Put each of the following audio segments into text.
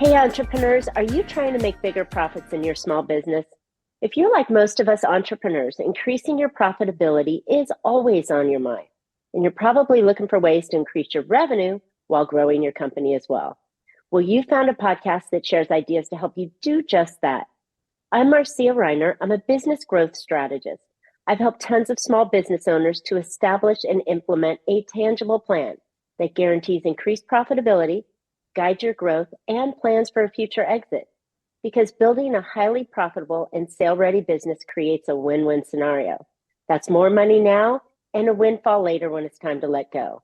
Hey, entrepreneurs, are you trying to make bigger profits in your small business? If you're like most of us entrepreneurs, increasing your profitability is always on your mind. And you're probably looking for ways to increase your revenue while growing your company as well. Well, you found a podcast that shares ideas to help you do just that. I'm Marcia. I'm a business growth strategist. I've helped tons of small business owners to establish and implement a tangible plan that guarantees increased profitability, guide your growth, and plans for a future exit. Because building a highly profitable and sale-ready business creates a win-win scenario. That's more money now and a windfall later when it's time to let go.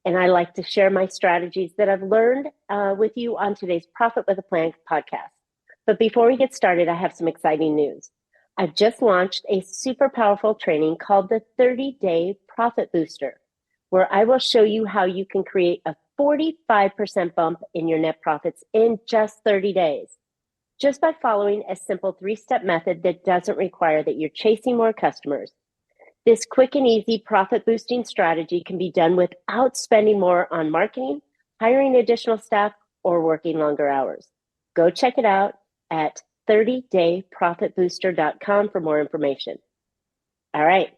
And I like to share my strategies that I've learned with you on today's Profit with a Plan podcast. But before we get started, I have some exciting news. I've just launched a super powerful training called the 30-Day Profit Booster, where I will show you how you can create a 45% bump in your net profits in just 30 days, just by following a simple 3-step method that doesn't require that you're chasing more customers. This quick and easy profit boosting strategy can be done without spending more on marketing, hiring additional staff, or working longer hours. Go check it out at 30dayprofitbooster.com for more information. All right.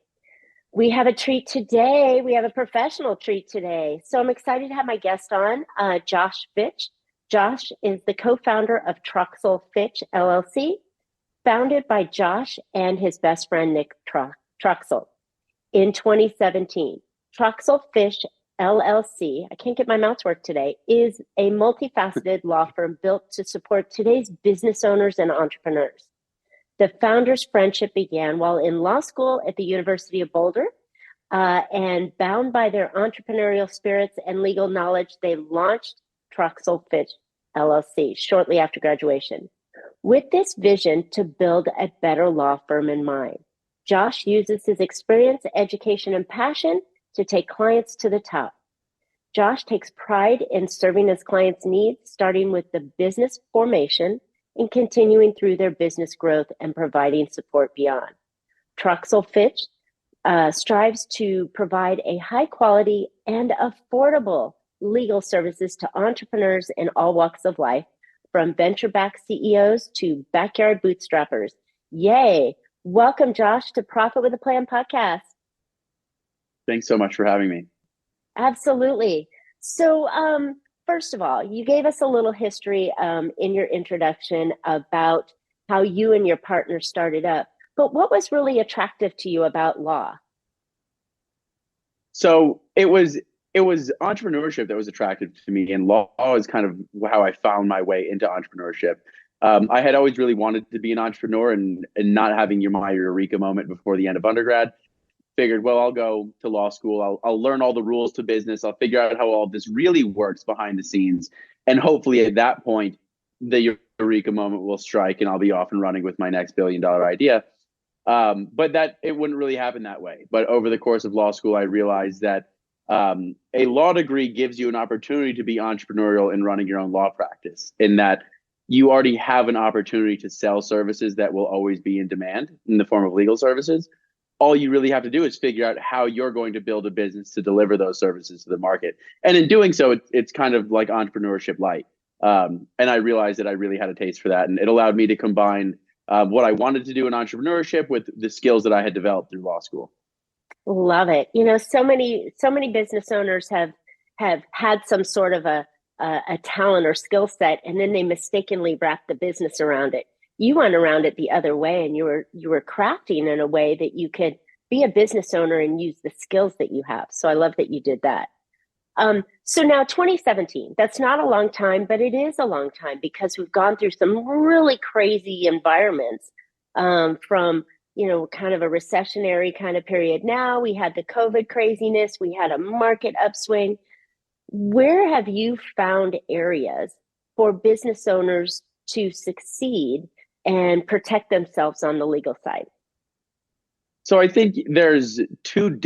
We have a treat today. We have a professional treat today. So I'm excited to have my guest on, Josh Fitch. Josh is the co-founder of Troxel Fitch, LLC, founded by Josh and his best friend, Nick Troxel, in 2017. Troxel Fitch, LLC, I can't get my mouth to work today, is a multifaceted law firm built to support today's business owners and entrepreneurs. The founders' friendship began while in law school at the University of Boulder, and bound by their entrepreneurial spirits and legal knowledge, they launched Troxel Fitch LLC shortly after graduation. With this vision to build a better law firm in mind, Josh uses his experience, education, and passion to take clients to the top. Josh takes pride in serving his clients' needs, starting with the business formation and continuing through their business growth and providing support beyond. Troxel Fitch strives to provide a high quality and affordable legal services to entrepreneurs in all walks of life, from venture-backed CEOs to backyard bootstrappers. Yay! Welcome, Josh, to Profit with a Plan podcast. Thanks so much for having me. Absolutely. So, first of all, you gave us a little history in your introduction about how you and your partner started up. But what was really attractive to you about law? So it was entrepreneurship that was attractive to me, and law is kind of how I found my way into entrepreneurship. I had always really wanted to be an entrepreneur, and not having my eureka moment before the end of undergrad, figured, well, I'll go to law school. I'll learn all the rules to business. I'll figure out how all this really works behind the scenes. And hopefully at that point, the eureka moment will strike and I'll be off and running with my next billion-dollar idea. But that it wouldn't really happen that way. But over the course of law school, I realized that a law degree gives you an opportunity to be entrepreneurial in running your own law practice, in that you already have an opportunity to sell services that will always be in demand in the form of legal services. All you really have to do is figure out how you're going to build a business to deliver those services to the market. And in doing so, it's kind of like entrepreneurship light. And I realized that I really had a taste for that. And it allowed me to combine what I wanted to do in entrepreneurship with the skills that I had developed through law school. Love it. You know, so many business owners have had some sort of a talent or skill set, and then they mistakenly wrap the business around it. You went around it the other way, and you were crafting in a way that you could be a business owner and use the skills that you have. So I love that you did that. So now 2017, that's not a long time, but it is a long time because we've gone through some really crazy environments, from, kind of a recessionary kind of period. Now we had the COVID craziness. We had a market upswing. Where have you found areas for business owners to succeed and protect themselves on the legal side? So I think there's two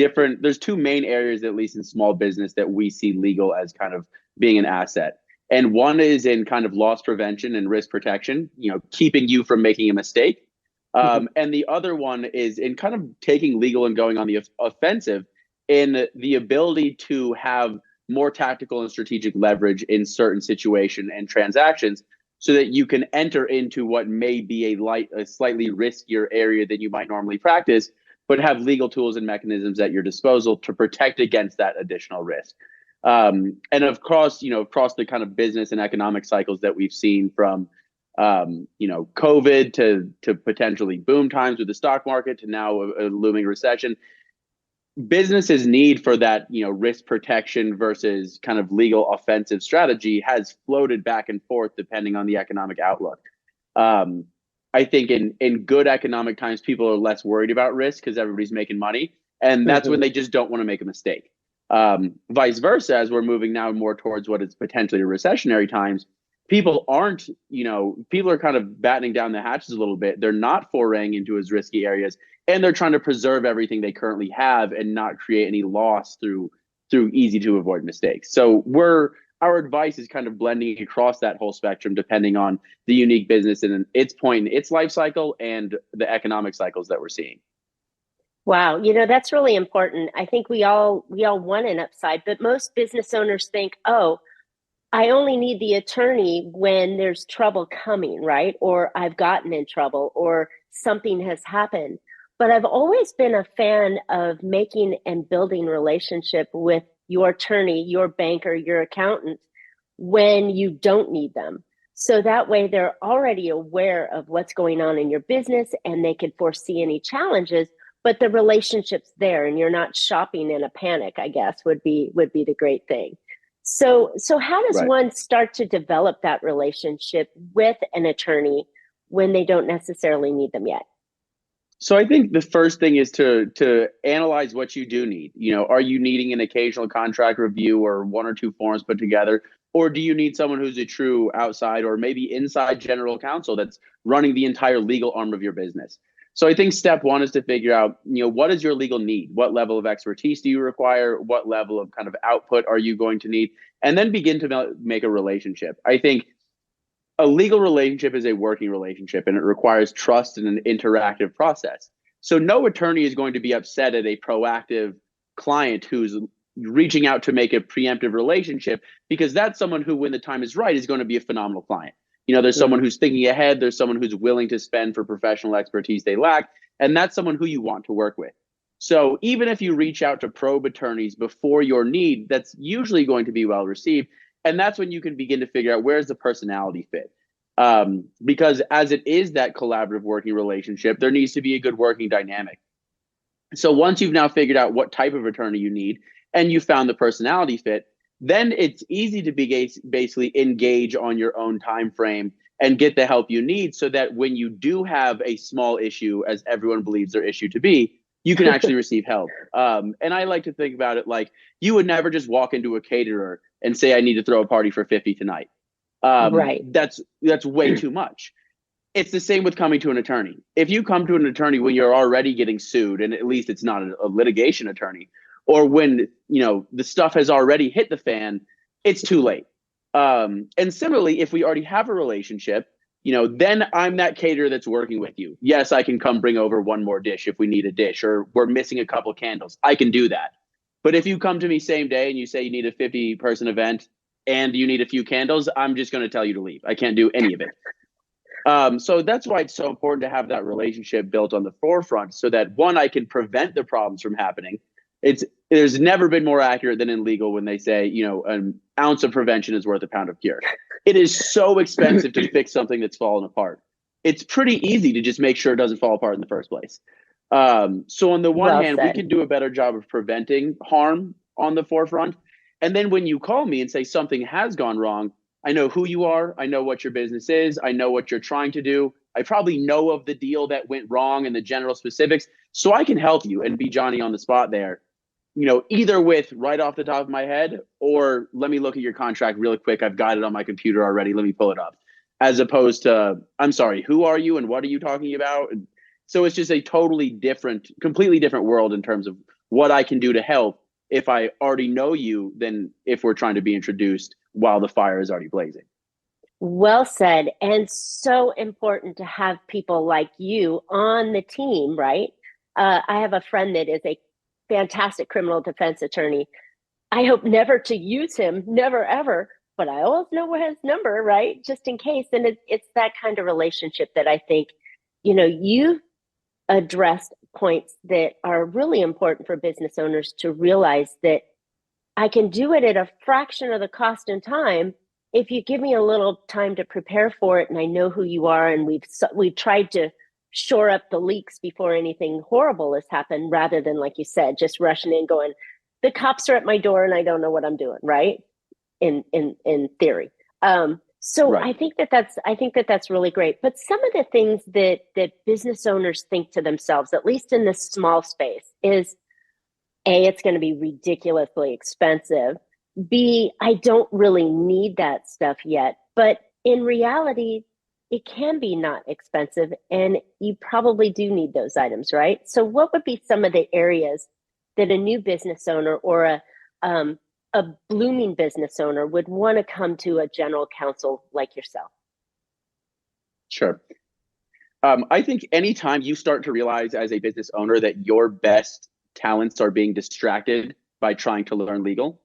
main areas, at least in small business, that we see legal as kind of being an asset. And one is in kind of loss prevention and risk protection, keeping you from making a mistake. And the other one is in kind of taking legal and going on the offensive in the ability to have more tactical and strategic leverage in certain situation and transactions so that you can enter into what may be a slightly riskier area than you might normally practice, but have legal tools and mechanisms at your disposal to protect against that additional risk. And of course, across the kind of business and economic cycles that we've seen from, COVID to potentially boom times with the stock market to now a looming recession, businesses' need for that, risk protection versus kind of legal offensive strategy has floated back and forth depending on the economic outlook. I think in good economic times, people are less worried about risk because everybody's making money, and that's when they just don't want to make a mistake. Vice versa, as we're moving now more towards what is potentially a recessionary times, people are kind of battening down the hatches a little bit. They're not foraying into as risky areas, and they're trying to preserve everything they currently have and not create any loss through easy to avoid mistakes. So our advice is kind of blending across that whole spectrum, depending on the unique business and its point in its life cycle and the economic cycles that we're seeing. Wow, that's really important. I think we all want an upside, but most business owners think, oh, I only need the attorney when there's trouble coming, right? Or I've gotten in trouble or something has happened. But I've always been a fan of making and building relationship with your attorney, your banker, your accountant when you don't need them. So that way they're already aware of what's going on in your business and they can foresee any challenges, but the relationship's there and you're not shopping in a panic, I guess would be the great thing. So how does one start to develop that relationship with an attorney when they don't necessarily need them yet? So I think the first thing is to analyze what you do need. Are you needing an occasional contract review or one or two forms put together? Or do you need someone who's a true outside or maybe inside general counsel that's running the entire legal arm of your business? So I think step one is to figure out, what is your legal need? What level of expertise do you require? What level of kind of output are you going to need? And then begin to make a relationship. I think a legal relationship is a working relationship, and it requires trust and an interactive process. So no attorney is going to be upset at a proactive client who's reaching out to make a preemptive relationship, because that's someone who, when the time is right, is going to be a phenomenal client. There's someone who's thinking ahead. There's someone who's willing to spend for professional expertise they lack. And that's someone who you want to work with. So even if you reach out to probe attorneys before your need, that's usually going to be well received. And that's when you can begin to figure out where's the personality fit. Because as it is that collaborative working relationship, there needs to be a good working dynamic. So once you've now figured out what type of attorney you need and you found the personality fit, then it's easy to basically engage on your own time frame and get the help you need, so that when you do have a small issue, as everyone believes their issue to be, you can actually receive help. And I like to think about it like you would never just walk into a caterer and say, I need to throw a party for 50 tonight. Right. That's way too much. It's the same with coming to an attorney. If you come to an attorney when you're already getting sued, and at least it's not a litigation attorney, or when the stuff has already hit the fan, it's too late. And similarly, if we already have a relationship, then I'm that caterer that's working with you. Yes, I can come bring over one more dish if we need a dish, or we're missing a couple candles. I can do that. But if you come to me same day and you say you need a 50-person event and you need a few candles, I'm just going to tell you to leave. I can't do any of it. So that's why it's so important to have that relationship built on the forefront, so that one, I can prevent the problems from happening. There's never been more accurate than in legal when they say, an ounce of prevention is worth a pound of cure. It is so expensive to fix something that's fallen apart. It's pretty easy to just make sure it doesn't fall apart in the first place. So on the one hand, we can do a better job of preventing harm on the forefront. And then when you call me and say something has gone wrong, I know who you are. I know what your business is. I know what you're trying to do. I probably know of the deal that went wrong and the general specifics. So I can help you and be Johnny on the spot there. Either with right off the top of my head, or let me look at your contract really quick. I've got it on my computer already. Let me pull it up. As opposed to, I'm sorry, who are you and what are you talking about? So it's just a completely different world in terms of what I can do to help if I already know you than if we're trying to be introduced while the fire is already blazing. Well said. And so important to have people like you on the team, right? I have a friend that is a fantastic criminal defense attorney. I hope never to use him, never, ever. but I always know his number, right? Just in case. And it's that kind of relationship that I think, you addressed points that are really important for business owners to realize that I can do it at a fraction of the cost and time if you give me a little time to prepare for it and I know who you are, and we've tried to shore up the leaks before anything horrible has happened, rather than, like you said, just rushing in going, the cops are at my door and I don't know what I'm doing, right? In theory. So Right. I think that that's really great. But some of the things that business owners think to themselves, at least in this small space, is A, it's going to be ridiculously expensive. B, I don't really need that stuff yet. But in reality, it can be not expensive, and you probably do need those items, right? So, what would be some of the areas that a new business owner or a blooming business owner would want to come to a general counsel like yourself? Sure. I think anytime you start to realize as a business owner that your best talents are being distracted by trying to learn legal,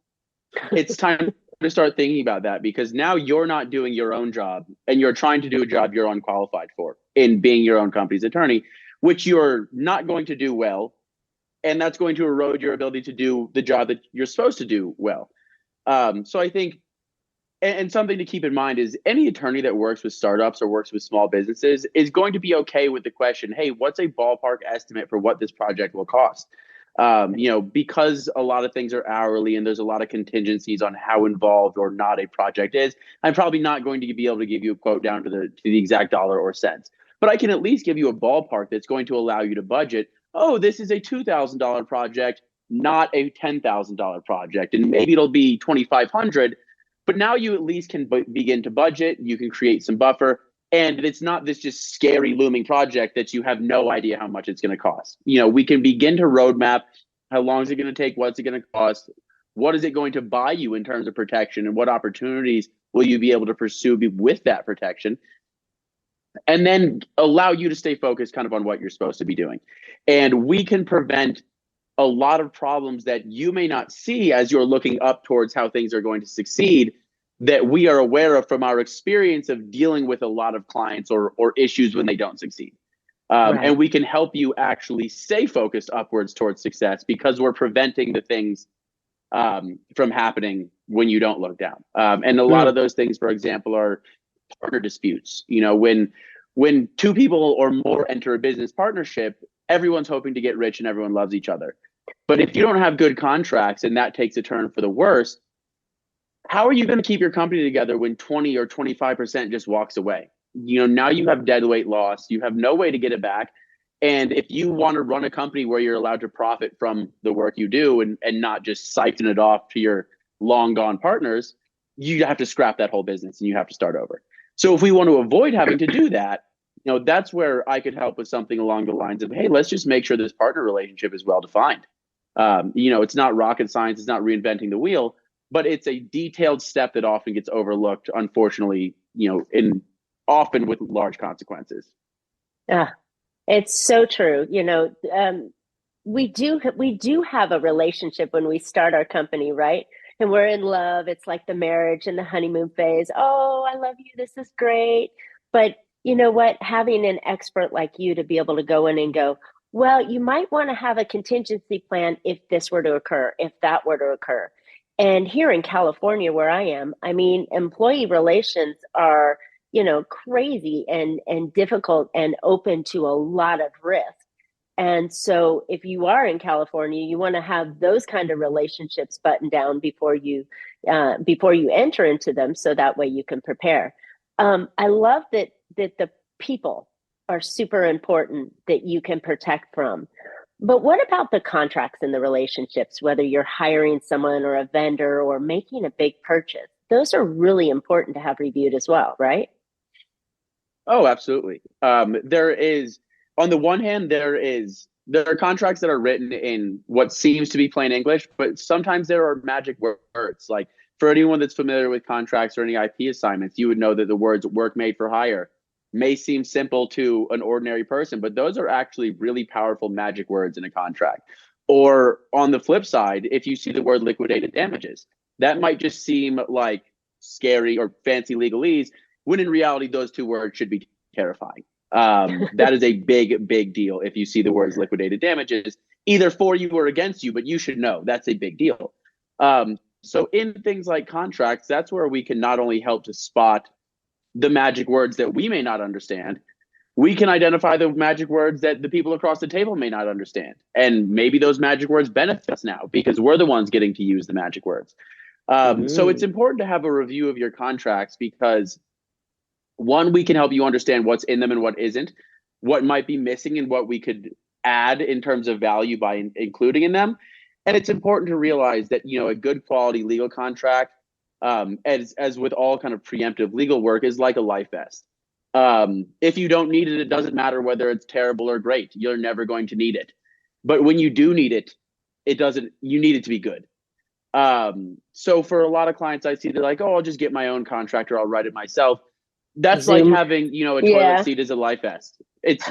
it's time to start thinking about that, because now you're not doing your own job and you're trying to do a job you're unqualified for in being your own company's attorney, which you're not going to do well. And that's going to erode your ability to do the job that you're supposed to do well. So I think, and something to keep in mind is any attorney that works with startups or works with small businesses is going to be okay with the question, hey, what's a ballpark estimate for what this project will cost? Because a lot of things are hourly and there's a lot of contingencies on how involved or not a project is, I'm probably not going to be able to give you a quote down to the exact dollar or cents. But I can at least give you a ballpark that's going to allow you to budget. Oh, this is a $2,000 project, not a $10,000 project. And maybe it'll be $2,500. But now you at least can begin to budget. You can create some buffer. And it's not this just scary looming project that you have no idea how much it's going to cost. We can begin to roadmap how long is it going to take, what's it going to cost, what is it going to buy you in terms of protection, and what opportunities will you be able to pursue with that protection, and then allow you to stay focused kind of on what you're supposed to be doing. And we can prevent a lot of problems that you may not see as you're looking up towards how things are going to succeed, that we are aware of from our experience of dealing with a lot of clients or issues when they don't succeed. Right. And we can help you actually stay focused upwards towards success because we're preventing the things from happening when you don't look down. And a lot of those things, for example, are partner disputes. When two people or more enter a business partnership, everyone's hoping to get rich and everyone loves each other. But if you don't have good contracts and that takes a turn for the worse, how are you going to keep your company together when 20 or 25% just walks away? Now you have deadweight loss. You have no way to get it back. And if you want to run a company where you're allowed to profit from the work you do and not just siphon it off to your long gone partners, you have to scrap that whole business and you have to start over. So if we want to avoid having to do that, that's where I could help with something along the lines of, hey, let's just make sure this partner relationship is well defined. It's not rocket science. It's not reinventing the wheel, but it's a detailed step that often gets overlooked, unfortunately, often with large consequences. Yeah, it's so true. We do have a relationship when we start our company, right? And we're in love. It's like the marriage and the honeymoon phase. Oh, I love you. This is great. But you know what? Having an expert like you to be able to go in and go, well, you might want to have a contingency plan if this were to occur, if that were to occur. And here in California, where I am, I mean, employee relations are, crazy and difficult and open to a lot of risk. And so if you are in California, you want to have those kind of relationships buttoned down before you enter into them, so that way you can prepare. I love that the people are super important that you can protect from. But what about the contracts and the relationships, whether you're hiring someone or a vendor or making a big purchase? Those are really important to have reviewed as well, right? Oh, absolutely. There is, on the one hand, there are contracts that are written in what seems to be plain English, but sometimes there are magic words. Like for anyone that's familiar with contracts or any IP assignments, you would know that the words "work made for hire" may seem simple to an ordinary person, but those are actually really powerful magic words in a contract. Or on the flip side, if you see the word liquidated damages, that might just seem like scary or fancy legalese, when in reality, those two words should be terrifying. That is a big deal if you see the words liquidated damages, either for you or against you, but you should know that's a big deal. So in things like contracts, that's where we can not only help to spot the magic words that we may not understand, we can identify the magic words that the people across the table may not understand. And maybe those magic words benefit us now because we're the ones getting to use the magic words. So it's important to have a review of your contracts because, one, we can help you understand what's in them and what isn't, what might be missing and what we could add in terms of value by including in them. And it's important to realize that, a good quality legal contract, as with all kind of preemptive legal work, is like a life vest. If you don't need it, it doesn't matter whether it's terrible or great. You're never going to need it. But when you do need it, you need it to be good. So for a lot of clients I see, they're like, oh, I'll just get my own contract or I'll write it myself. That's like having, a toilet seat as a life vest.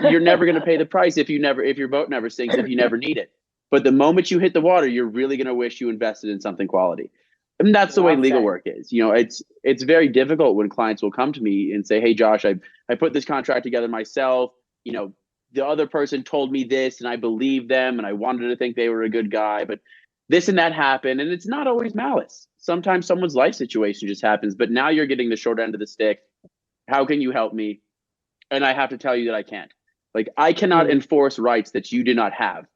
You're never going to pay the price if your boat never sinks, if you never need it. But the moment you hit the water, you're really going to wish you invested in something quality. And that's the way legal work is. It's very difficult when clients will come to me and say, hey, Josh, I put this contract together myself. The other person told me this and I believed them and I wanted to think they were a good guy, but this and that happened. And it's not always malice. Sometimes someone's life situation just happens, but now you're getting the short end of the stick. How can you help me? And I have to tell you that I can't. Like, I cannot enforce rights that you do not have.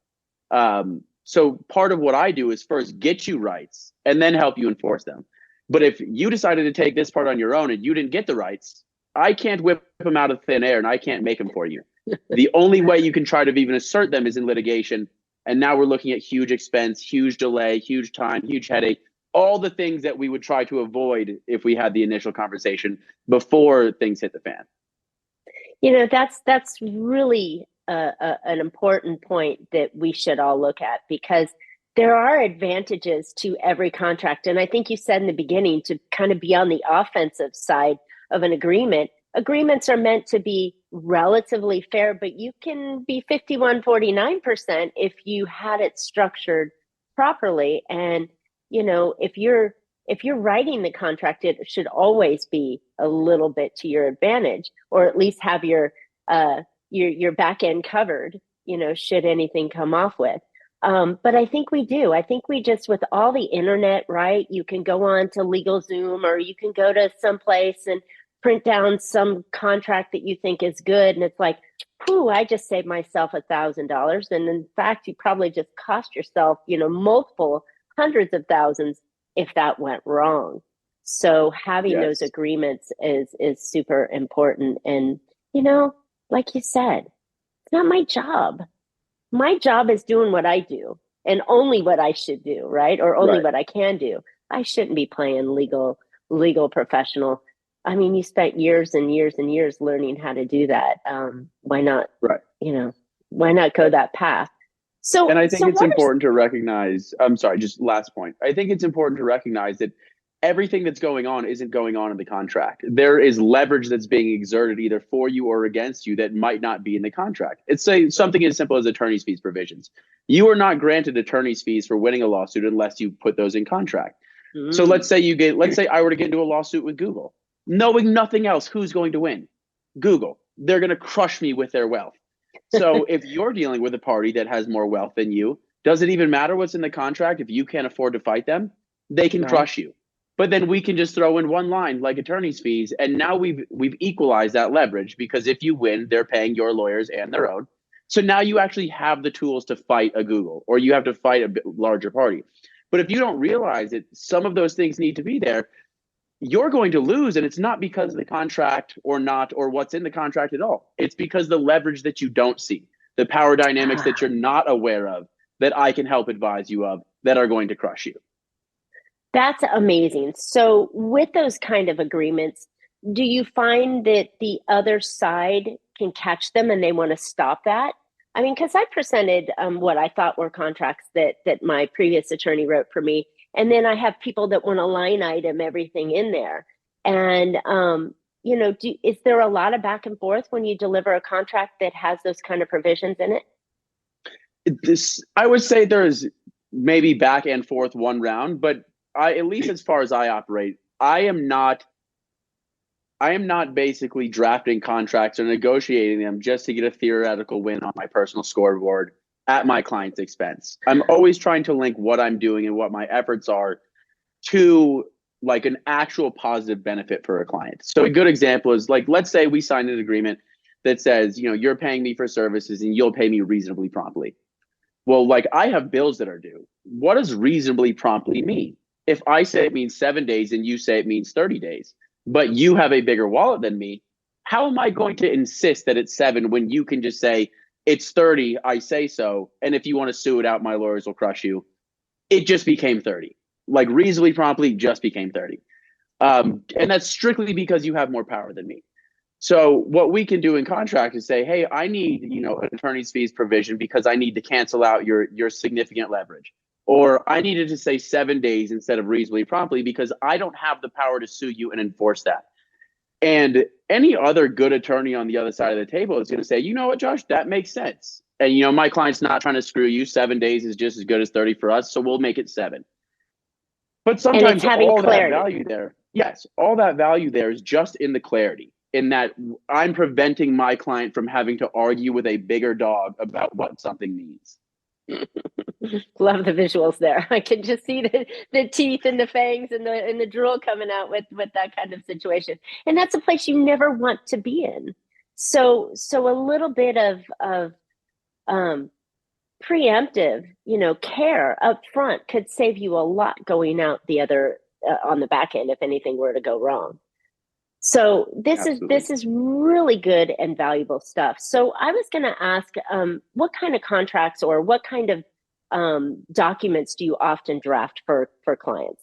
So part of what I do is first get you rights and then help you enforce them. But if you decided to take this part on your own and you didn't get the rights, I can't whip them out of thin air and I can't make them for you. The only way you can try to even assert them is in litigation. And now we're looking at huge expense, huge delay, huge time, huge headache, all the things that we would try to avoid if we had the initial conversation before things hit the fan. That's really an important point that we should all look at, because there are advantages to every contract. And I think you said in the beginning to kind of be on the offensive side of an agreement. Agreements are meant to be relatively fair, but you can be 51-49% if you had it structured properly. And, if you're writing the contract, it should always be a little bit to your advantage, or at least have your back end covered, should anything come off with. But I think we do. I think we just, with all the internet, right? You can go on to LegalZoom, or you can go to some place and print down some contract that you think is good. And it's like, whew, I just saved myself $1,000. And in fact, you probably just cost yourself, multiple hundreds of thousands if that went wrong. So having those agreements is super important. And, like you said, it's not my job. My job is doing what I do and only what I should do, right? Or only what I can do. I shouldn't be playing legal professional. I mean, you spent years and years and years learning how to do that. Why not? Right. Why not go that path? And I think it's important to recognize, I'm sorry, just last point. I think it's important to recognize that everything that's going on isn't going on in the contract. There is leverage that's being exerted either for you or against you that might not be in the contract. It's something as simple as attorney's fees provisions. You are not granted attorney's fees for winning a lawsuit unless you put those in contract. So let's say I were to get into a lawsuit with Google, knowing nothing else, who's going to win? Google. They're going to crush me with their wealth. So if you're dealing with a party that has more wealth than you, does it even matter what's in the contract? If you can't afford to fight them, they can crush you. But then we can just throw in one line like attorney's fees. And now we've equalized that leverage, because if you win, they're paying your lawyers and their own. So now you actually have the tools to fight a Google, or you have to fight a bit larger party. But if you don't realize it, some of those things need to be there. You're going to lose, and it's not because of the contract or what's in the contract at all. It's because the leverage that you don't see, the power dynamics that you're not aware of, that I can help advise you of, that are going to crush you. That's amazing. So with those kind of agreements, do you find that the other side can catch them and they want to stop that? I mean, because I presented what I thought were contracts that my previous attorney wrote for me. And then I have people that want to line item everything in there. And, is there a lot of back and forth when you deliver a contract that has those kind of provisions in it? I would say there's maybe back and forth one round, but at least as far as I operate, I am not basically drafting contracts or negotiating them just to get a theoretical win on my personal scoreboard at my client's expense. I'm always trying to link what I'm doing and what my efforts are to like an actual positive benefit for a client. So a good example is like, let's say we signed an agreement that says, you're paying me for services and you'll pay me reasonably promptly. Well, like I have bills that are due. What does reasonably promptly mean? If I say it means 7 days and you say it means 30 days, but you have a bigger wallet than me, how am I going to insist that it's 7 when you can just say it's 30, I say so, and if you want to sue it out, my lawyers will crush you. It just became 30. Like reasonably promptly just became 30. And that's strictly because you have more power than me. So what we can do in contract is say, hey, I need, an attorney's fees provision because I need to cancel out your significant leverage. Or I needed to say 7 days instead of reasonably promptly because I don't have the power to sue you and enforce that. And any other good attorney on the other side of the table is going to say, you know what, Josh, that makes sense. And, my client's not trying to screw you. 7 days is just as good as 30 for us. So we'll make it 7. But sometimes all that value there, yes, all that value there is just in the clarity, in that I'm preventing my client from having to argue with a bigger dog about what something means. Love the visuals there. I can just see the teeth and the fangs and the drool coming out with that kind of situation. And that's a place you never want to be in. So a little bit of preemptive, care up front could save you a lot going out the other on the back end if anything were to go wrong. So this is really good and valuable stuff. So I was going to ask, what kind of contracts or what kind of documents do you often draft for clients?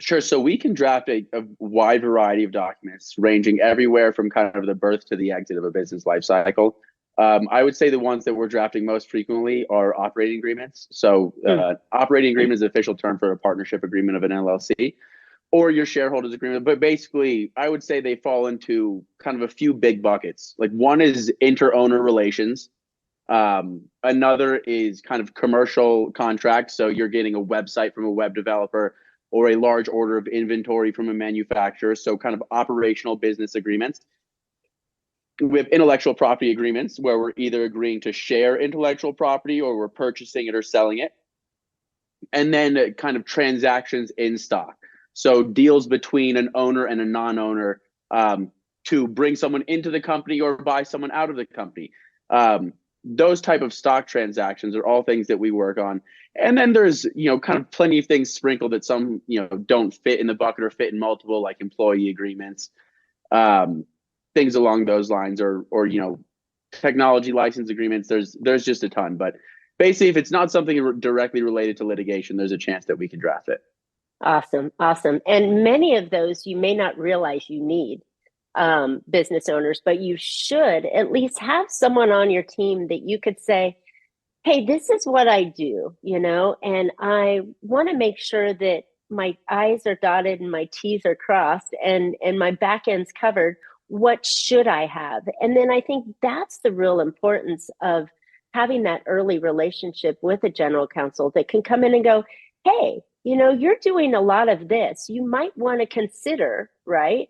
Sure. So we can draft a wide variety of documents ranging everywhere from kind of the birth to the exit of a business life cycle. I would say the ones that we're drafting most frequently are operating agreements. So operating agreement is the official term for a partnership agreement of an LLC or your shareholders agreement. But basically, I would say they fall into kind of a few big buckets. Like one is inter-owner relations. Another is kind of commercial contracts. So you're getting a website from a web developer or a large order of inventory from a manufacturer. So kind of operational business agreements. We have intellectual property agreements where we're either agreeing to share intellectual property or we're purchasing it or selling it. And then kind of transactions in stock. So deals between an owner and a non-owner to bring someone into the company or buy someone out of the company. Those type of stock transactions are all things that we work on. And then there's, kind of plenty of things sprinkled that some, don't fit in the bucket or fit in multiple, like employee agreements, things along those lines, or technology license agreements. There's just a ton. But basically, if it's not something directly related to litigation, there's a chance that we can draft it. Awesome. And many of those you may not realize you need, business owners, but you should at least have someone on your team that you could say, hey, this is what I do, and I want to make sure that my I's are dotted and my T's are crossed and my back end's covered. What should I have? And then I think that's the real importance of having that early relationship with a general counsel that can come in and go, hey, you're doing a lot of this. You might want to consider, right?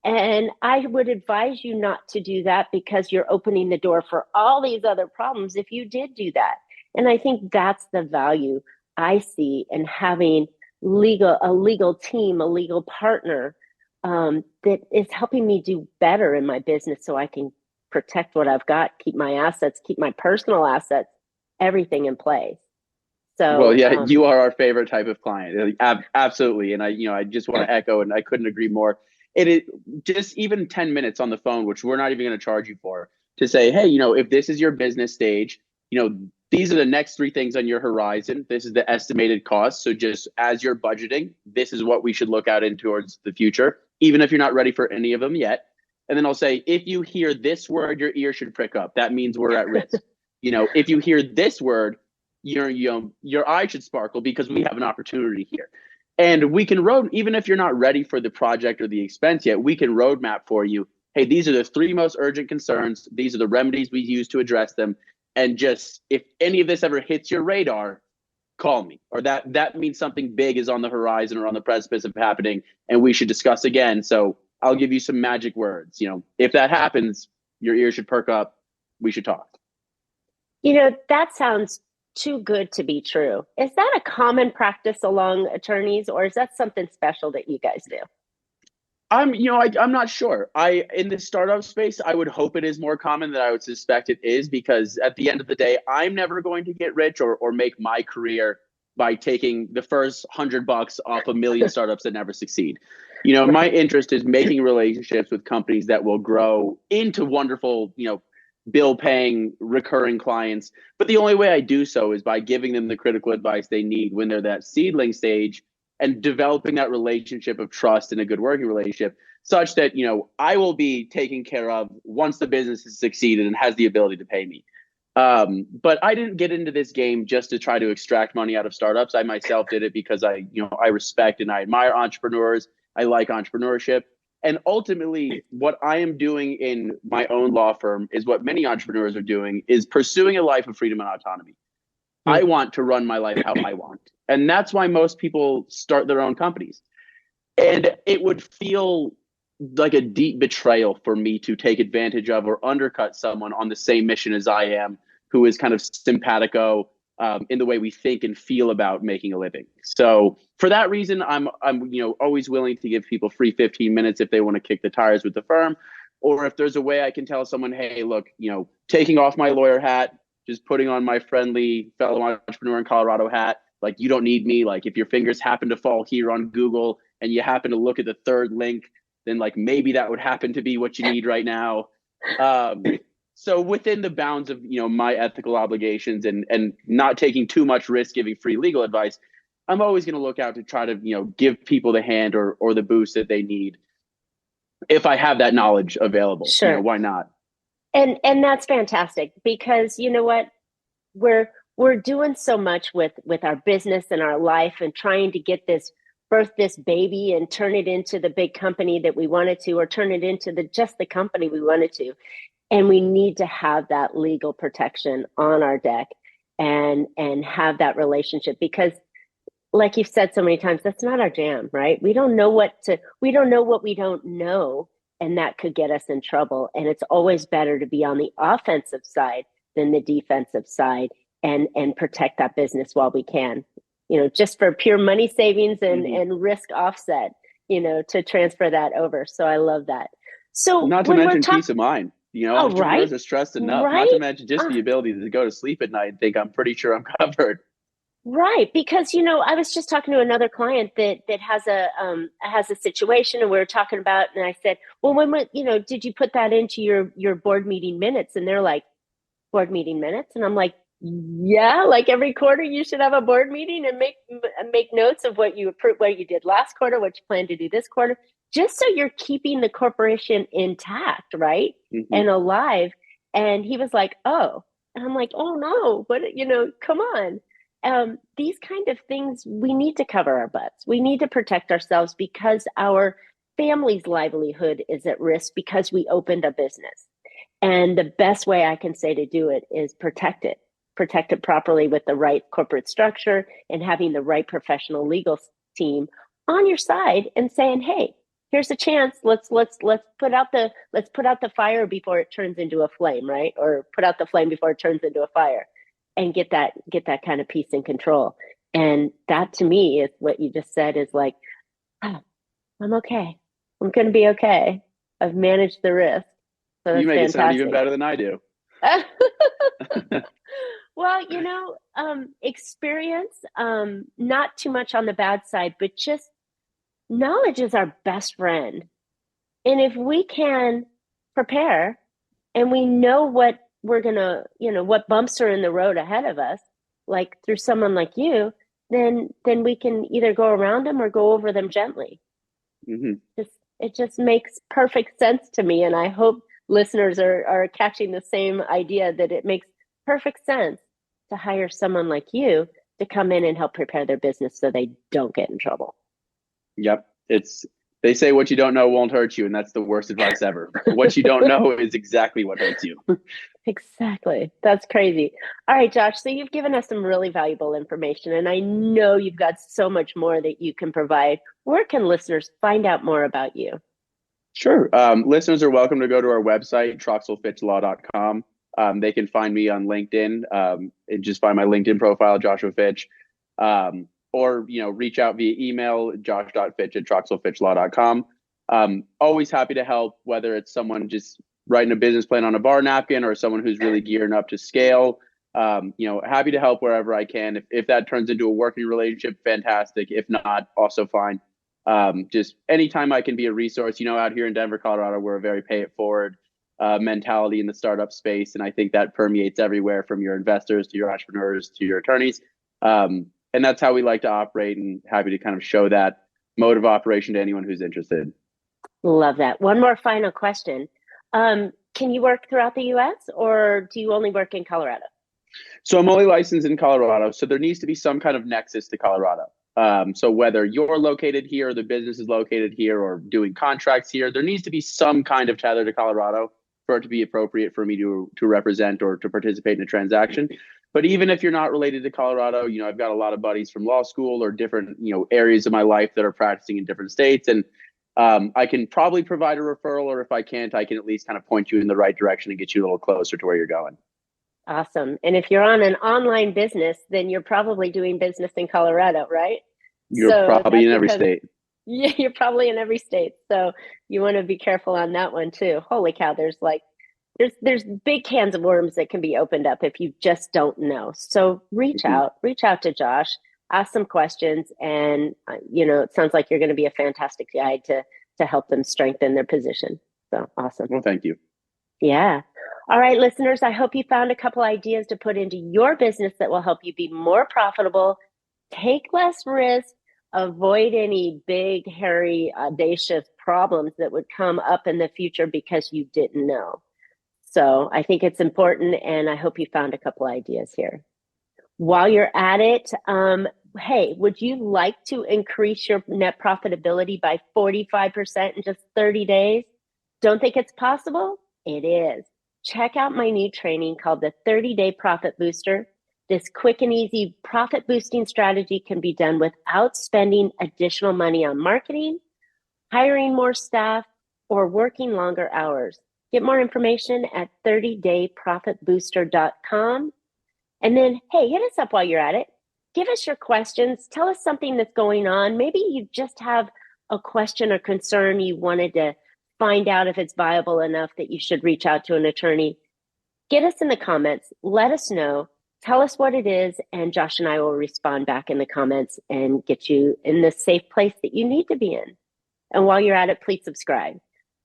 And I would advise you not to do that because you're opening the door for all these other problems if you did do that. And I think that's the value I see in having a legal team, a legal partner that is helping me do better in my business so I can protect what I've got, keep my assets, keep my personal assets, everything in place. So, well, yeah, you are our favorite type of client. Absolutely. And I just want to echo, and I couldn't agree more. It is just even 10 minutes on the phone, which we're not even going to charge you for, to say, hey, if this is your business stage, these are the next 3 things on your horizon. This is the estimated cost. So just as you're budgeting, this is what we should look out in towards the future, even if you're not ready for any of them yet. And then I'll say, if you hear this word, your ear should prick up. That means we're at risk. If you hear this word, your eye should sparkle because we have an opportunity here. And we can even if you're not ready for the project or the expense yet, we can roadmap for you. Hey, these are the 3 most urgent concerns. These are the remedies we use to address them. And just if any of this ever hits your radar, call me, or that means something big is on the horizon or on the precipice of happening, and we should discuss again. So I'll give you some magic words. If that happens, your ears should perk up. We should talk. That sounds too good to be true. Is that a common practice among attorneys, or is that something special that you guys do? I'm not sure. In the startup space, I would hope it is more common than I would suspect it is, because at the end of the day, I'm never going to get rich or make my career by taking the first $100 off a million startups that never succeed. My interest is making relationships with companies that will grow into wonderful, bill paying recurring clients. But the only way I do so is by giving them the critical advice they need when they're that seedling stage, and developing that relationship of trust and a good working relationship such that, I will be taken care of once the business has succeeded and has the ability to pay me. But I didn't get into this game just to try to extract money out of startups. I myself did it because I respect and I admire entrepreneurs. I like entrepreneurship. And ultimately, what I am doing in my own law firm is what many entrepreneurs are doing, is pursuing a life of freedom and autonomy. I want to run my life how I want. And that's why most people start their own companies. And it would feel like a deep betrayal for me to take advantage of or undercut someone on the same mission as I am, who is kind of simpatico in the way we think and feel about making a living. So for that reason, I'm always willing to give people free 15 minutes if they want to kick the tires with the firm, or if there's a way I can tell someone, hey, look, taking off my lawyer hat, just putting on my friendly fellow entrepreneur in Colorado hat. Like, you don't need me. Like, if your fingers happen to fall here on Google and you happen to look at the third link, then like maybe that would happen to be what you need right now. So within the bounds of, my ethical obligations and not taking too much risk giving free legal advice, I'm always going to look out to try to, give people the hand or the boost that they need. If I have that knowledge available, sure. Why not? And that's fantastic, because you know what, we're doing so much with our business and our life and trying to birth this baby and turn it into the big company that we wanted to, or turn it into just the company we wanted to. And we need to have that legal protection on our deck and have that relationship, because like you've said so many times, that's not our jam, right? We don't know what we don't know. And that could get us in trouble. And it's always better to be on the offensive side than the defensive side, and protect that business while we can, just for pure money savings and risk offset, to transfer that over. So I love that. So not to mention peace of mind. Entrepreneurs are stressed enough, right? Not to mention just the ability to go to sleep at night and think, I'm pretty sure I'm covered. Right, because I was just talking to another client that has a situation, and we were talking about, and I said, well, when did you put that into your board meeting minutes? And they're like, board meeting minutes, and I'm like, yeah, like every quarter you should have a board meeting and make notes of what you did last quarter, what you plan to do this quarter, just so you're keeping the corporation intact, right, and alive. And he was like, oh, and I'm like, oh no, what, come on. These kind of things, we need to cover our butts. We need to protect ourselves, because our family's livelihood is at risk because we opened a business. And the best way I can say to do it is protect it properly with the right corporate structure and having the right professional legal team on your side and saying, hey, here's a chance. Let's put out the fire before it turns into a flame, right? Or put out the flame before it turns into a fire. And get that kind of peace and control. And that, to me, is what you just said, is like, oh, I'm okay. I'm going to be okay. I've managed the risk. So you make it sound even better than I do. Well, experience, not too much on the bad side, but just knowledge is our best friend. And if we can prepare and we know what we're going to, what bumps are in the road ahead of us, like through someone like you, then we can either go around them or go over them gently. It just makes perfect sense to me. And I hope listeners are catching the same idea, that it makes perfect sense to hire someone like you to come in and help prepare their business so they don't get in trouble. Yep. They say what you don't know won't hurt you, and that's the worst advice ever. What you don't know is exactly what hurts you. Exactly. That's crazy. All right, Josh. So you've given us some really valuable information, and I know you've got so much more that you can provide. Where can listeners find out more about you? Sure. Listeners are welcome to go to our website, troxelfitchlaw.com. They can find me on LinkedIn and just find my LinkedIn profile, Joshua Fitch. Or, reach out via email, josh.fitch@troxelfitchlaw.com. Always happy to help, whether it's someone just writing a business plan on a bar napkin or someone who's really gearing up to scale. Happy to help wherever I can. If that turns into a working relationship, fantastic. If not, also fine. Just anytime I can be a resource. Out here in Denver, Colorado, we're a very pay it forward mentality in the startup space. And I think that permeates everywhere from your investors to your entrepreneurs to your attorneys. And that's how we like to operate, and happy to kind of show that mode of operation to anyone who's interested. Love that. One more final question. Can you work throughout the U.S. or do you only work in Colorado? So I'm only licensed in Colorado. So there needs to be some kind of nexus to Colorado. So whether you're located here, or the business is located here, or doing contracts here, there needs to be some kind of tether to Colorado for it to be appropriate for me to represent or to participate in a transaction. But even if you're not related to Colorado, I've got a lot of buddies from law school or different, areas of my life that are practicing in different states. And I can probably provide a referral, or if I can't, I can at least kind of point you in the right direction and get you a little closer to where you're going. Awesome. And if you're on an online business, then you're probably doing business in Colorado, right? You're probably in every state. Yeah, you're probably in every state. So you want to be careful on that one too. Holy cow, there's big cans of worms that can be opened up if you just don't know. So reach out to Josh, ask some questions, and it sounds like you're going to be a fantastic guide to help them strengthen their position. So awesome. Well, thank you. Yeah. All right, listeners, I hope you found a couple ideas to put into your business that will help you be more profitable, take less risk, avoid any big, hairy, audacious problems that would come up in the future because you didn't know. So I think it's important, and I hope you found a couple ideas here. While you're at it, hey, would you like to increase your net profitability by 45% in just 30 days? Don't think it's possible? It is. Check out my new training called the 30-Day Profit Booster. This quick and easy profit boosting strategy can be done without spending additional money on marketing, hiring more staff, or working longer hours. Get more information at 30dayprofitbooster.com. And then, hey, hit us up while you're at it. Give us your questions. Tell us something that's going on. Maybe you just have a question or concern you wanted to find out if it's viable enough that you should reach out to an attorney. Get us in the comments. Let us know. Tell us what it is, and Josh and I will respond back in the comments and get you in the safe place that you need to be in. And while you're at it, please subscribe.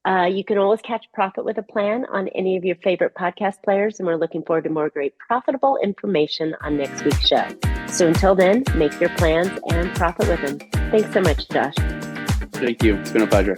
You can always catch Profit with a Plan on any of your favorite podcast players, and we're looking forward to more great profitable information on next week's show. So until then, make your plans and profit with them. Thanks so much, Josh. Thank you. It's been a pleasure.